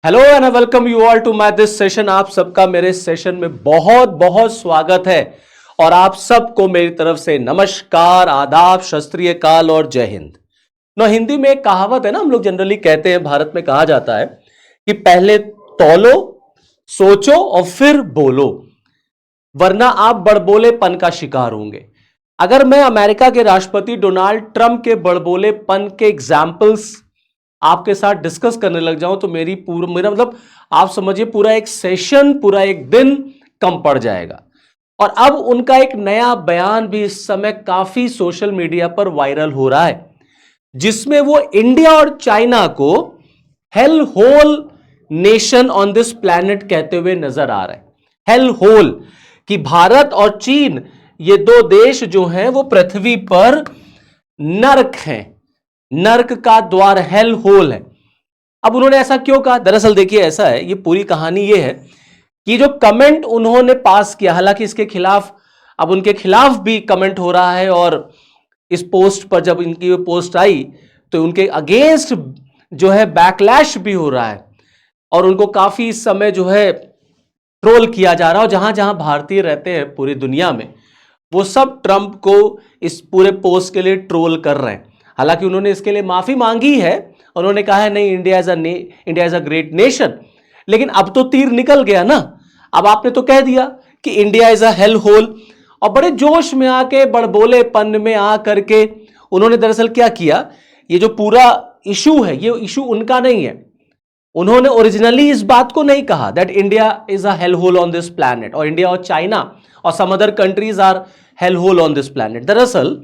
Hello and welcome you all to my this session. आप सबका मेरे सेशन में बहुत बहुत स्वागत है और आप सबको मेरी तरफ से नमस्कार, आदाब, सत श्री अकाल और जय हिंद। हिंदी में एक कहावत है ना, हम लोग जनरली कहते हैं, भारत में कहा जाता है कि पहले तौलो, सोचो और फिर बोलो, वरना आप बड़बोलेपन का शिकार होंगे। अगर मैं अमेरिका के राष्ट्रपति डोनाल्ड ट्रंप के बड़बोलेपन के एग्जाम्पल्स आपके साथ डिस्कस करने लग जाऊं तो मेरा मतलब आप समझिए पूरा एक सेशन, पूरा एक दिन कम पड़ जाएगा। और अब उनका एक नया बयान भी इस समय काफी सोशल मीडिया पर वायरल हो रहा है, जिसमें वो इंडिया और चाइना को hell hole nation on this planet कहते हुए नजर आ रहे हैं। हेल होल कि भारत और चीन, ये दो देश जो हैं वो पृथ्वी पर नर्क हैं, नर्क का द्वार, हेल होल है। अब उन्होंने ऐसा क्यों कहा? दरअसल देखिए ऐसा है, ये पूरी कहानी ये है कि जो कमेंट उन्होंने पास किया, हालांकि इसके खिलाफ अब उनके खिलाफ भी कमेंट हो रहा है, और इस पोस्ट पर जब इनकी पोस्ट आई तो उनके अगेंस्ट जो है बैकलैश भी हो रहा है, और उनको काफी इस समय जो है ट्रोल किया जा रहा है। और जहां जहां भारतीय रहते हैं पूरी दुनिया में, वो सब ट्रंप को इस पूरे पोस्ट के लिए ट्रोल कर रहे हैं। हालांकि उन्होंने इसके लिए माफी मांगी है, उन्होंने कहा है नहीं, India is a great nation. लेकिन अब तो तीर निकल गया ना, अब आपने तो कह दिया कि India is a hell whole, और बड़े जोश में आके, बड़बोलेपन में आ करके उन्होंने दरअसल क्या किया, ये जो पूरा इशू है, ये इशू उनका नहीं है। उन्होंने ओरिजिनली इस बात को नहीं कहा that India is a hell hole on this planet, और इंडिया और चाइना और some other countries are hell hole on this planet. दरअसल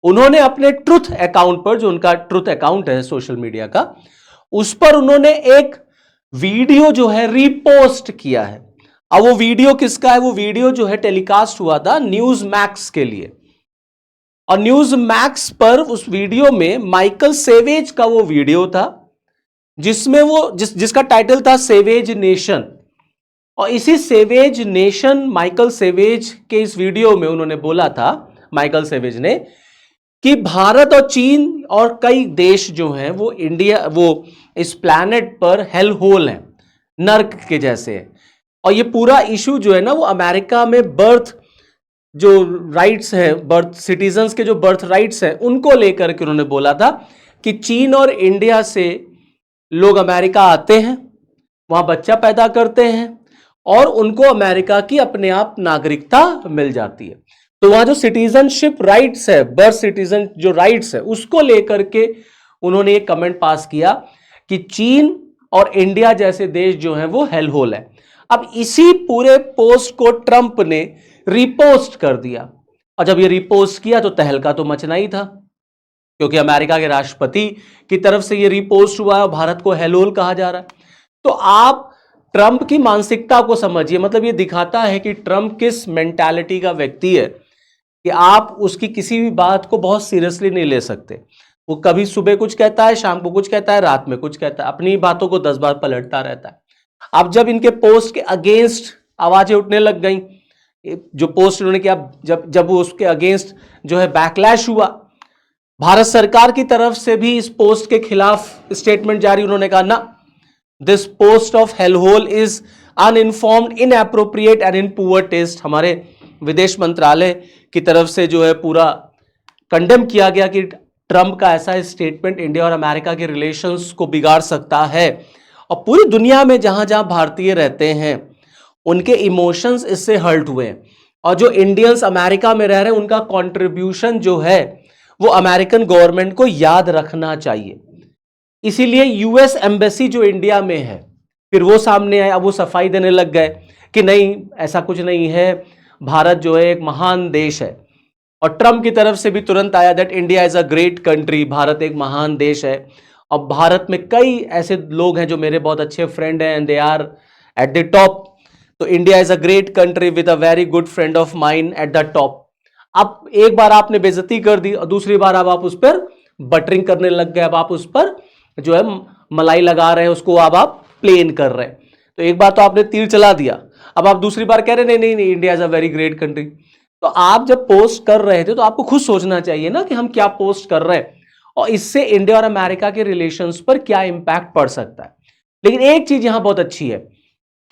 उन्होंने अपने ट्रुथ अकाउंट पर, जो उनका ट्रुथ अकाउंट है सोशल मीडिया का, उस पर उन्होंने एक वीडियो जो है रीपोस्ट किया है। अब वो वीडियो किसका है? वो वीडियो जो है टेलीकास्ट हुआ था न्यूज मैक्स के लिए, और न्यूज मैक्स पर उस वीडियो में माइकल सेवेज का वो वीडियो था, जिसमें वो जिसका टाइटल था सेवेज नेशन। और इसी सेवेज नेशन, माइकल सेवेज के इस वीडियो में उन्होंने बोला था, माइकल सेवेज ने, कि भारत और चीन और कई देश जो हैं वो इस प्लैनेट पर हेल होल हैं, नर्क के जैसे हैं। और ये पूरा इशू जो है ना, वो अमेरिका में बर्थ जो राइट्स हैं, बर्थ सिटीजन्स के जो बर्थ राइट्स हैं, उनको लेकर के उन्होंने बोला था कि चीन और इंडिया से लोग अमेरिका आते हैं, वहां बच्चा पैदा करते हैं, और उनको अमेरिका की अपने आप नागरिकता मिल जाती है। तो वहां जो सिटीजनशिप राइट्स है, बर्थ सिटीजन जो राइट्स है, उसको लेकर के उन्होंने एक कमेंट पास किया कि चीन और इंडिया जैसे देश जो हैं वो हेल होल है। अब इसी पूरे पोस्ट को ट्रंप ने रिपोस्ट कर दिया, और जब ये रिपोस्ट किया तो तहलका तो मचना ही था, क्योंकि अमेरिका के राष्ट्रपति की तरफ से ये रिपोस्ट हुआ है और भारत को हेल होल कहा जा रहा है। तो आप ट्रंप की मानसिकता को समझिए, मतलब ये दिखाता है कि ट्रंप किस मेंटालिटी का व्यक्ति है, कि आप उसकी किसी भी बात को बहुत सीरियसली नहीं ले सकते। वो कभी सुबह कुछ कहता है, शाम को कुछ कहता है, रात में कुछ कहता है, अपनी बातों को 10 बार पलटता रहता है। अब जब इनके पोस्ट के अगेंस्ट आवाजें उठने लग गई, जो पोस्ट उन्होंने किया, जब जब वो उसके अगेंस्ट जो है बैकलैश हुआ, भारत सरकार की तरफ से भी इस पोस्ट के खिलाफ स्टेटमेंट जारी, उन्होंने कहा ना, this post of hell hole is uninformed, inappropriate and in poor taste. हमारे विदेश मंत्रालय की तरफ से जो है पूरा कंडेम किया गया कि ट्रंप का ऐसा स्टेटमेंट इंडिया और अमेरिका के रिलेशंस को बिगाड़ सकता है। और पूरी दुनिया में जहां जहां भारतीय रहते हैं, उनके इमोशंस इससे हर्ट हुए हैं, और जो इंडियंस अमेरिका में रह रहे हैं, उनका कंट्रीब्यूशन जो है वो अमेरिकन गवर्नमेंट को याद रखना चाहिए। इसीलिए यूएस एम्बेसी जो इंडिया में है, फिर वो सामने आए, अब वो सफाई देने लग गए कि नहीं, ऐसा कुछ नहीं है, भारत जो है एक महान देश है। और ट्रंप की तरफ से भी तुरंत आया that India is a great country, Bharat एक महान देश है। और भारत में कई ऐसे लोग हैं जो मेरे बहुत अच्छे फ्रेंड हैं, and they are at the top. तो India is a great country with a very good friend of mine at the top. अब एक बार आपने बेइज्जती कर दी, और दूसरी बार अब आप उस पर बटरिंग करने लग गए, अब आप उस पर जो है मलाई लगा रहे हैं, उसको अब आप प्लेन कर रहे हैं। तो एक बार तो आपने तीर चला दिया, अब आप दूसरी बार कह रहे नहीं नहीं नहीं, India is a very great country. तो आप जब पोस्ट कर रहे थे तो आपको खुद सोचना चाहिए ना कि हम क्या पोस्ट कर रहे हैं, और इससे इंडिया और अमेरिका के रिलेशंस पर क्या इंपैक्ट पड़ सकता है। लेकिन एक चीज यहां बहुत अच्छी है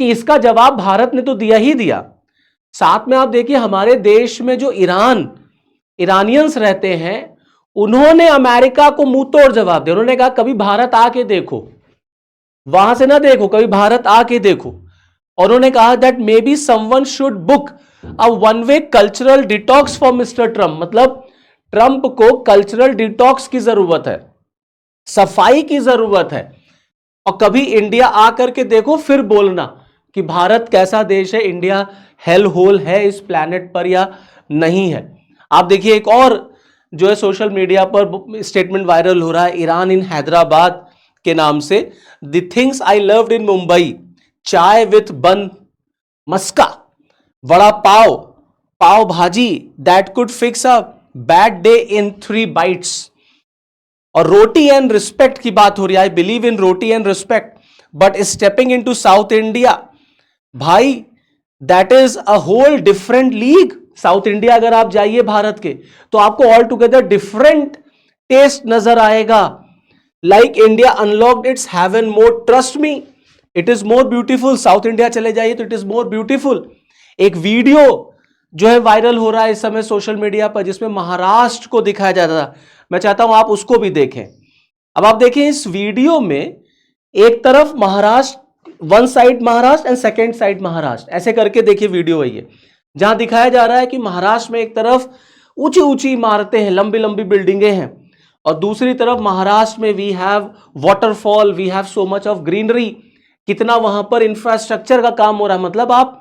कि इसका जवाब भारत ने तो दिया ही दिया, साथ में आप देखिए हमारे देश में जो इरानियंस रहते हैं, उन्होंने अमेरिका को मुंह तोड़ जवाब दिया। उन्होंने कहा कभी भारत आके देखो, वहां से ना देखो, कभी भारत आके देखो। और उन्होंने कहा that may be someone should book a one way cultural detox for mister Trump. मतलब ट्रंप को कल्चरल डिटॉक्स की जरूरत है, सफाई की जरूरत है, और कभी इंडिया आकर के देखो फिर बोलना कि भारत कैसा देश है, इंडिया हेल होल है इस प्लैनेट पर या नहीं है। आप देखिए एक और जो है सोशल मीडिया पर स्टेटमेंट वायरल हो रहा है, ईरान इन हैदराबाद के नाम से। द थिंग्स आई लव्ड इन मुंबई, चाय विथ बन मस्का, वड़ा पाव, पाव भाजी that could fix a bad day in 3 bites। और रोटी एंड रिस्पेक्ट की बात हो रही है, I believe in roti and respect, but stepping in to south India, भाई that is a whole different league. South India अगर आप जाइए भारत के, तो आपको ऑल टुगेदर डिफरेंट टेस्ट नजर आएगा। Like India unlocked its heaven more, trust me it is more beautiful. South India चले जाइए तो इट इज मोर ब्यूटीफुल। एक वीडियो जो है वायरल हो रहा है इस समय सोशल मीडिया पर, जिसमें महाराष्ट्र को दिखाया जा रहा था, मैं चाहता हूं आप उसको भी देखें। अब आप देखें इस वीडियो में, एक तरफ Maharashtra, one side Maharashtra and second side Maharashtra, ऐसे करके देखिए वीडियो वही है, जहां दिखाया जा रहा है कि महाराष्ट्र में एक तरफ ऊंची ऊंची इमारतें हैं, लंबी लंबी बिल्डिंगें हैं, और दूसरी तरफ महाराष्ट्र में we have waterfall, we have so much of greenery. कितना वहां पर इंफ्रास्ट्रक्चर का काम हो रहा है, मतलब आप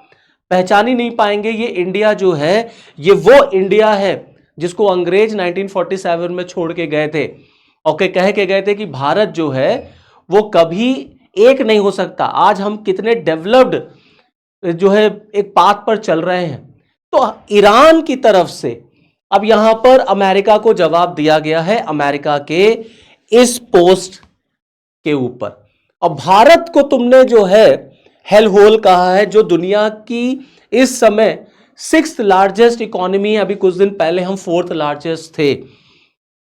पहचान ही नहीं पाएंगे ये इंडिया जो है, ये वो इंडिया है जिसको अंग्रेज 1947 में छोड़ के गए थे, और कह के गए थे कि भारत जो है वो कभी एक नहीं हो सकता। आज हम कितने डेवलप्ड जो है एक पाथ पर चल रहे हैं। तो ईरान की तरफ से अब यहां पर अमेरिका को जवाब दिया गया है, अमेरिका के इस पोस्ट के ऊपर। और भारत को तुमने जो है हेल होल कहा है, जो दुनिया की इस समय 6th लार्जेस्ट इकोनॉमी है। अभी कुछ दिन पहले हम 4th लार्जेस्ट थे,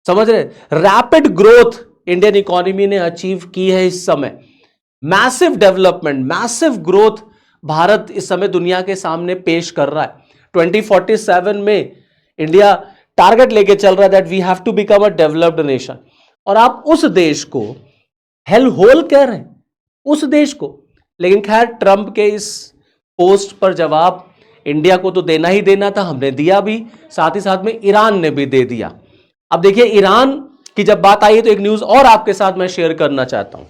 समझ रहे। रैपिड ग्रोथ इंडियन इकोनॉमी ने अचीव की है इस समय, massive development, massive growth Bharat इस समय दुनिया के सामने पेश कर रहा है। 2047 में इंडिया टारगेट लेके चल रहा है that we have to become a developed nation, और आप उस देश को हेल होल कह रहे हैं, उस देश को। लेकिन खैर ट्रंप के इस पोस्ट पर जवाब इंडिया को तो देना ही देना था, हमने दिया भी, साथ ही साथ में ईरान ने भी दे दिया। अब देखिए ईरान की जब बात आई तो एक न्यूज और आपके साथ मैं शेयर करना चाहता हूं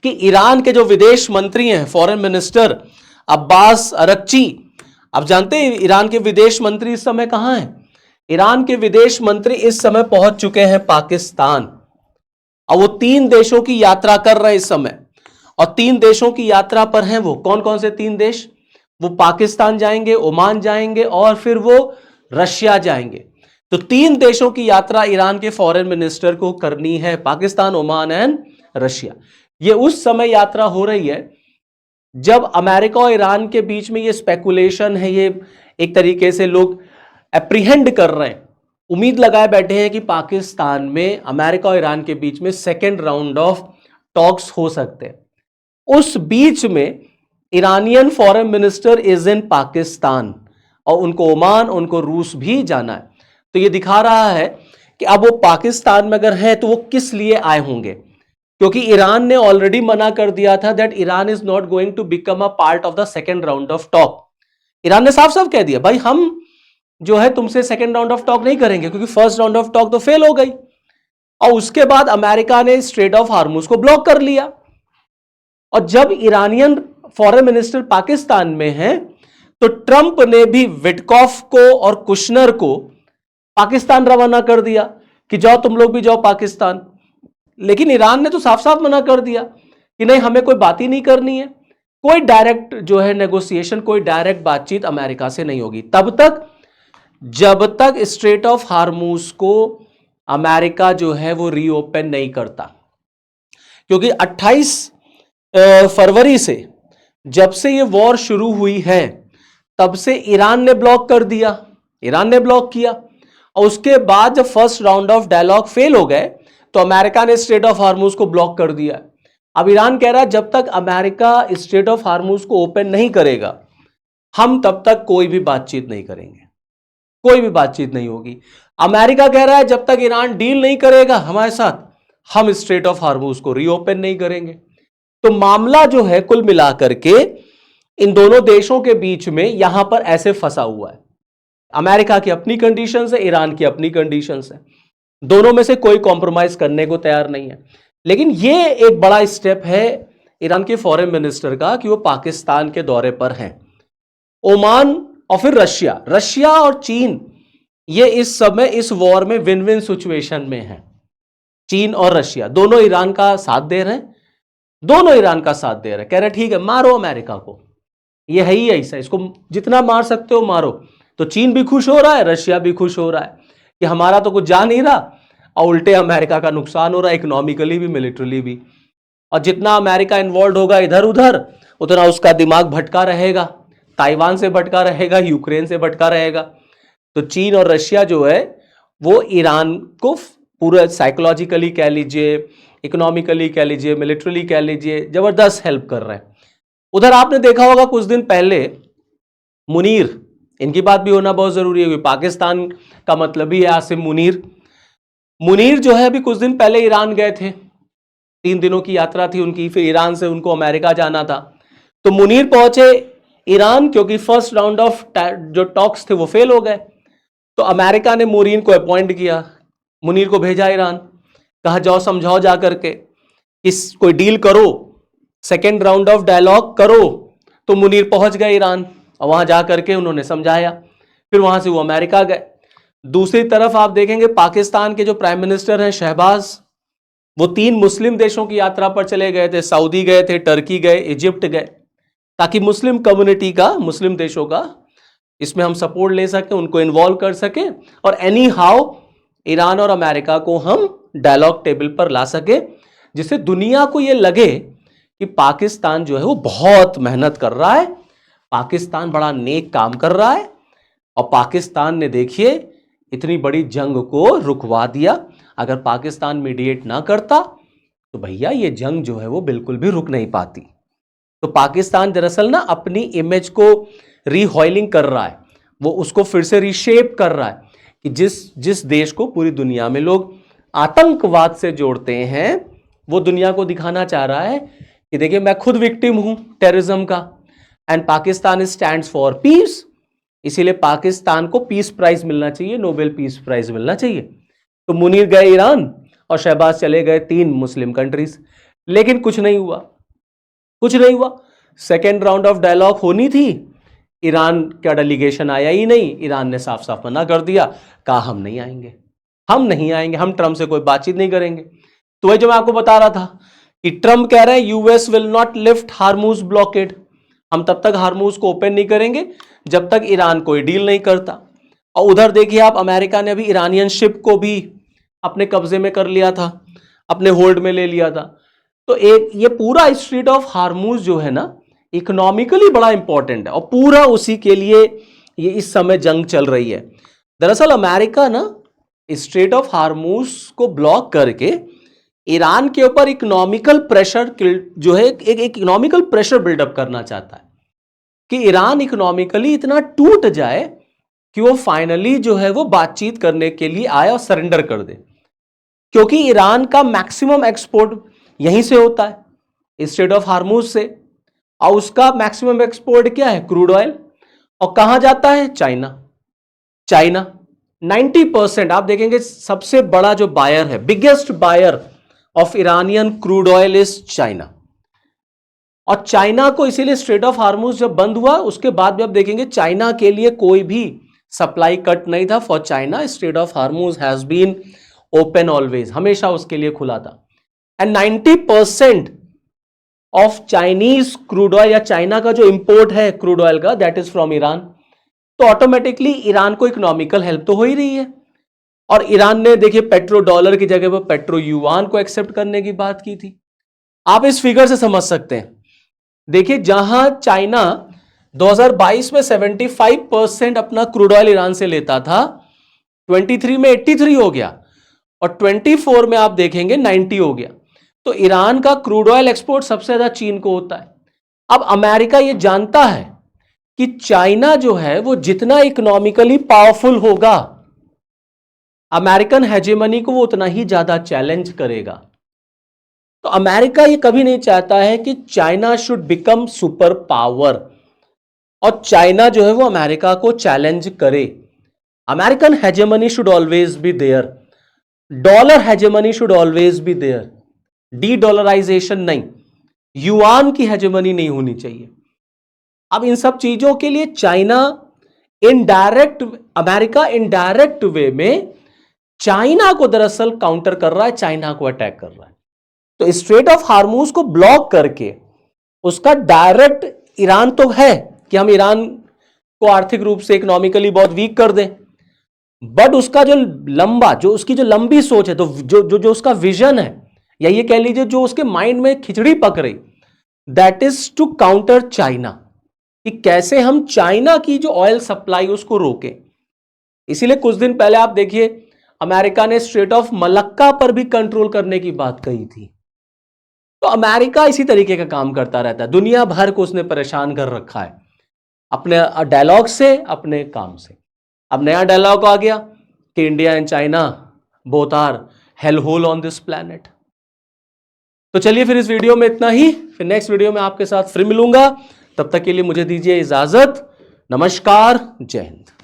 कि ईरान के जो विदेश मंत्री हैं, फॉरेन मिनिस्टर अब्बास अरक्ची, आप जानते हैं ईरान के विदेश मंत्री इस समय कहां हैं? ईरान के विदेश मंत्री इस समय पहुंच चुके हैं पाकिस्तान, और वो 3 देशों की यात्रा कर रहे हैं इस समय। और 3 देशों की यात्रा पर हैं वो कौन कौन से 3 देश? वो पाकिस्तान जाएंगे, ओमान जाएंगे, और फिर वो रशिया जाएंगे। तो 3 देशों की यात्रा ईरान के फॉरेन मिनिस्टर को करनी है, पाकिस्तान, ओमान एंड रशिया। ये उस समय यात्रा हो रही है जब अमेरिका और ईरान के बीच में ये स्पेकुलेशन है, ये एक तरीके से लोग एप्रीहेंड कर रहे हैं, उम्मीद लगाए बैठे हैं कि पाकिस्तान में अमेरिका और ईरान के बीच में सेकेंड राउंड ऑफ टॉक्स हो सकते हैं। उस बीच में Iranian foreign minister is in Pakistan, और उनको ओमान, उनको रूस भी जाना है। तो ये दिखा रहा है कि अब वो पाकिस्तान में अगर है तो वो किस लिए आए होंगे, क्योंकि ईरान ने ऑलरेडी मना कर दिया था that Iran is not going to become a part of the second round of talk. Iran ने साफ साफ कह दिया भाई हम जो है तुमसे सेकेंड राउंड ऑफ टॉक नहीं करेंगे, क्योंकि फर्स्ट राउंड ऑफ टॉक तो फेल हो गई। और उसके बाद अमेरिका ने स्ट्रेट ऑफ हार्मुज को ब्लॉक कर लिया, और जब ईरानियन फॉरेन मिनिस्टर पाकिस्तान में हैं तो ट्रंप ने भी विटकॉफ को और कुशनर को पाकिस्तान रवाना कर दिया कि जाओ तुम लोग भी जाओ पाकिस्तान। लेकिन ईरान ने तो साफ साफ मना कर दिया कि नहीं, हमें कोई बात ही नहीं करनी है, कोई डायरेक्ट जो है नेगोशिएशन, कोई डायरेक्ट बातचीत अमेरिका से नहीं होगी तब तक जब तक स्ट्रेट ऑफ हार्मुज को अमेरिका जो है वो रीओपन नहीं करता। क्योंकि 28 फरवरी से जब से ये वॉर शुरू हुई है तब से ईरान ने ब्लॉक कर दिया, ईरान ने ब्लॉक किया, और उसके बाद जब first round of dialogue fail हो गए तो अमेरिका ने स्ट्रेट ऑफ हार्मुज को ब्लॉक कर दिया। अब ईरान कह रहा है जब तक अमेरिका स्ट्रेट ऑफ हार्मूज को ओपन नहीं करेगा हम तब तक कोई भी बातचीत नहीं करेंगे, कोई भी बातचीत नहीं होगी। अमेरिका कह रहा है जब तक ईरान डील नहीं करेगा हमारे साथ हम स्ट्रेट ऑफ हार्मूज को रीओपन नहीं करेंगे। तो मामला जो है कुल मिलाकर के इन दोनों देशों के बीच में यहां पर ऐसे फंसा हुआ है। अमेरिका की अपनी कंडीशंस है, ईरान की अपनी कंडीशंस है, दोनों में से कोई कॉम्प्रोमाइज करने को तैयार नहीं है। लेकिन यह एक बड़ा स्टेप है ईरान के फॉरेन मिनिस्टर का कि वो पाकिस्तान के दौरे पर हैं, ओमान और फिर रशिया और चीन ये इस समय इस वॉर में विन विन सिचुएशन में है। चीन और रशिया दोनों ईरान का साथ दे रहे हैं, दोनों ईरान का साथ दे रहे हैं, कह रहे ठीक है मारो अमेरिका को, ये है ही ऐसा, इसको जितना मार सकते हो मारो। तो चीन भी खुश हो रहा है, रशिया भी खुश हो रहा है कि हमारा तो कुछ जा नहीं रहा और उल्टे अमेरिका का नुकसान हो रहा है, इकोनॉमिकली भी मिलिट्रली भी। और जितना अमेरिका इन्वॉल्व होगा इधर उधर उतना उसका दिमाग भटका रहेगा, ताइवान से भटका रहेगा, यूक्रेन से भटका रहेगा। तो चीन और रशिया जो है वो ईरान को पूरा साइकोलॉजिकली कह लीजिए, इकोनॉमिकली कह लीजिए, मिलिट्रली कह लीजिए, जबरदस्त हेल्प कर रहे हैं। उधर आपने देखा होगा कुछ दिन पहले मुनीर, इनकी बात भी होना बहुत जरूरी है, पाकिस्तान का मतलब ही है आसिम मुनीर जो है अभी कुछ दिन पहले ईरान गए थे, 3 दिनों की यात्रा थी उनकी, फिर ईरान से उनको अमेरिका जाना था। तो मुनीर पहुंचे ईरान क्योंकि फर्स्ट राउंड ऑफ जो टॉक्स थे वो फेल हो गए। तो अमेरिका ने मुनीर को अपॉइंट किया, मुनीर को भेजा ईरान, कहा जाओ समझाओ जा करके इस कोई डील करो, सेकेंड राउंड ऑफ डायलॉग करो। तो मुनीर पहुंच गए ईरान और वहां जाकर के उन्होंने समझाया, फिर वहां से वो अमेरिका गए। दूसरी तरफ आप देखेंगे पाकिस्तान के जो प्राइम मिनिस्टर हैं शहबाज, वो 3 मुस्लिम देशों की यात्रा पर चले गए थे, सऊदी गए थे, टर्की गए, इजिप्ट गए, ताकि मुस्लिम कम्युनिटी का, मुस्लिम देशों का इसमें हम सपोर्ट ले सकें, उनको इन्वॉल्व कर सकें और एनी हाउ ईरान और अमेरिका को हम डायलॉग टेबल पर ला सके, जिससे दुनिया को यह लगे कि पाकिस्तान जो है वो बहुत मेहनत कर रहा है, पाकिस्तान बड़ा नेक काम कर रहा है और पाकिस्तान ने देखिए इतनी बड़ी जंग को रुकवा दिया। अगर पाकिस्तान मीडिएट ना करता तो भैया ये जंग जो है वो बिल्कुल भी रुक नहीं पाती। तो पाकिस्तान दरअसल ना अपनी इमेज को रीहॉइलिंग कर रहा है, वो उसको फिर से रीशेप कर रहा है कि जिस देश को पूरी दुनिया में लोग आतंकवाद से जोड़ते हैं वो दुनिया को दिखाना चाह रहा है कि देखिए मैं खुद विक्टिम हूं टेररिज्म का and Pakistan stands for piece, इसीलिए पाकिस्तान को पीस प्राइज मिलना चाहिए, नोबेल पीस प्राइज मिलना चाहिए। तो मुनीर गए ईरान और शहबाज चले गए 3 मुस्लिम कंट्रीज, लेकिन कुछ नहीं हुआ, कुछ नहीं हुआ। सेकेंड राउंड ऑफ डायलॉग होनी थी, ईरान का डेलीगेशन आया ही नहीं, ईरान ने साफ साफ मना कर दिया, कहा हम नहीं आएंगे, हम नहीं आएंगे, हम ट्रंप से कोई बातचीत नहीं करेंगे। तो वही जो मैं आपको बता रहा था कि ट्रंप कह रहे हैं US will not lift Hormuz blockade, हम तब तक हार्मूज को ओपन नहीं करेंगे जब तक ईरान कोई डील नहीं करता। और उधर देखिए आप, अमेरिका ने अभी ईरानियन शिप को भी अपने कब्जे में कर लिया था, अपने होल्ड में ले लिया था। तो एक ये पूरा स्ट्रेट ऑफ हार्मूज जो है ना इकोनॉमिकली बड़ा इंपॉर्टेंट है और पूरा उसी के लिए ये इस समय जंग चल रही है। दरअसल अमेरिका ना स्ट्रेट ऑफ हार्मूज को ब्लॉक करके ईरान के ऊपर इकोनॉमिकल प्रेशर जो है एक इकोनॉमिकल प्रेशर बिल्डअप करना चाहता है कि ईरान इकोनॉमिकली इतना टूट जाए कि वो फाइनली जो है वो बातचीत करने के लिए आए और सरेंडर कर दे, क्योंकि ईरान का मैक्सिमम एक्सपोर्ट यहीं से होता है स्ट्रेट ऑफ हार्मूज से, और उसका मैक्सिमम एक्सपोर्ट क्या है, क्रूड ऑयल, और कहां जाता है, चाइना 90%। आप देखेंगे सबसे बड़ा जो बायर है, biggest buyer of Iranian crude oil is China. और चाइना को इसीलिए स्ट्रेट ऑफ हार्मूज जब बंद हुआ उसके बाद भी आप देखेंगे चाइना के लिए कोई भी सप्लाई कट नहीं था। For China strait of Hormuz has been open always, हमेशा उसके लिए खुला था। And 90% of Chinese crude oil या चाइना का जो इंपोर्ट है क्रूड ऑयल का दैट इज फ्रॉम ईरान। तो ऑटोमेटिकली ईरान को इकोनॉमिकल हेल्प तो हो ही रही है। और ईरान ने देखिए पेट्रो डॉलर की जगह पर पेट्रो युआन को एक्सेप्ट करने की बात की थी। आप इस फिगर से समझ सकते हैं, देखिए जहां चाइना 2022 में 75% अपना क्रूड ऑयल ईरान से लेता था, 23 में 83 हो गया और 24 में आप देखेंगे 90 हो गया। तो ईरान का क्रूड ऑयल एक्सपोर्ट सबसे ज्यादा चीन को होता है। अब अमेरिका ये जानता है कि चाइना जो है वो जितना इकोनॉमिकली पावरफुल होगा, अमेरिकन हेजेमनी को वो उतना ही ज्यादा चैलेंज करेगा। तो अमेरिका ये कभी नहीं चाहता है कि China should become super power और चाइना जो है वो अमेरिका को चैलेंज करे। American hegemony should always be there, dollar hegemony should always be there, de dollarization नहीं, युआन की हेजेमनी नहीं होनी चाहिए। अब इन सब चीजों के लिए China indirect, America indirect way में चाइना को दरअसल काउंटर कर रहा है, चाइना को अटैक कर रहा है। तो स्ट्रेट ऑफ हार्मूज को ब्लॉक करके उसका डायरेक्ट, ईरान तो है कि हम ईरान को आर्थिक रूप से इकोनॉमिकली बहुत वीक कर दें, बट उसका जो लंबा, जो उसकी जो लंबी सोच है, तो जो उसका विजन है, या ये कह लीजिए जो उसके माइंड में खिचड़ी पक रही, that is to counter China, कि कैसे हम चाइना की जो ऑयल सप्लाई उसको रोके। इसीलिए कुछ दिन पहले आप देखिए अमेरिका ने स्ट्रेट ऑफ मलक्का पर भी कंट्रोल करने की बात कही थी। तो अमेरिका इसी तरीके का काम करता रहता है, दुनिया भर को उसने परेशान कर रखा है अपने डायलॉग से, अपने काम से। अब नया डायलॉग आ गया कि India and China both are hell hole on this planet. तो चलिए फिर इस वीडियो में इतना ही, फिर नेक्स्ट वीडियो में आपके साथ फिर मिलूंगा। तब तक के लिए मुझे दीजिए इजाजत। नमस्कार, जय हिंद।